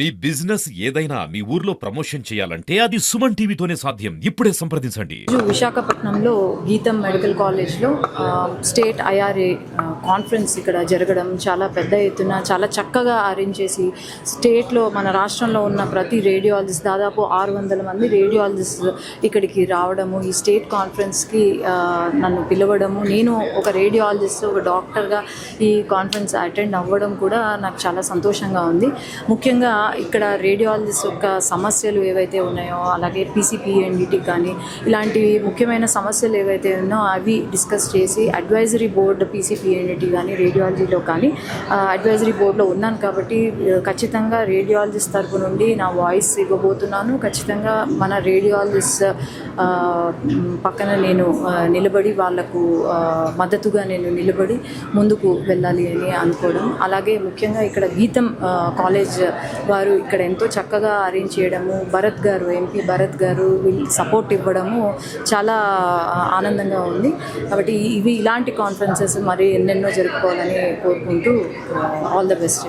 మీ business ఏదైనా మీ ఊర్లో promotion చేయాలంటే అది సుమన్ టీవీతోనే సాధ్యం. ఇప్పుడే సంప్రదించండి. విశాఖపట్నంలో గీతం మెడికల్ కాలేజ్లో స్టేట్ ఐఆర్ఏ కాన్ఫరెన్స్ ఇక్కడ జరగడం చాలా పెద్ద ఎత్తున చాలా చక్కగా అరేంజ్ చేసి స్టేట్లో మన రాష్ట్రంలో ఉన్న ప్రతి రేడియాలజిస్ట్ దాదాపు 600 మంది రేడియాలజిస్ట్ ఇక్కడికి రావడము, ఈ స్టేట్ కాన్ఫరెన్స్కి నన్ను పిలవడము, నేను ఒక రేడియాలజిస్ట్ ఒక డాక్టర్గా ఈ కాన్ఫరెన్స్ అటెండ్ అవ్వడం కూడా నాకు చాలా సంతోషంగా ఉంది. ముఖ్యంగా ఇక్కడ రేడియాలజిస్ట్ యొక్క సమస్యలు ఏవైతే ఉన్నాయో, అలాగే పీసీపీఎన్డిటీ కానీ ఇలాంటివి ముఖ్యమైన సమస్యలు ఏవైతే ఉన్నాయో అవి డిస్కస్ చేసి అడ్వైజరీ బోర్డు పీసీపీఎన్డిటీ కానీ రేడియాలజీలో కానీ అడ్వైజరీ బోర్డులో ఉన్నాను కాబట్టి ఖచ్చితంగా రేడియాలజిస్ట్ తరపు నుండి నా వాయిస్ ఇవ్వబోతున్నాను. ఖచ్చితంగా మన రేడియాలజిస్ట్ పక్కన నేను నిలబడి వాళ్లకు మద్దతుగా నేను నిలబడి ముందుకు వెళ్ళాలి అని అనుకోవడం. అలాగే ముఖ్యంగా ఇక్కడ గీతం కాలేజ్ వారు ఇక్కడ ఎంతో చక్కగా అరేంజ్ చేయడము, భరత్ గారు ఎంపీ భరత్ గారు సపోర్ట్ ఇవ్వడము చాలా ఆనందంగా ఉంది. కాబట్టి ఇలాంటి కాన్ఫరెన్సెస్ మరి ఎన్నెన్నో జరుపుకోవాలని కోరుకుంటూ ఆల్ ద బెస్ట్.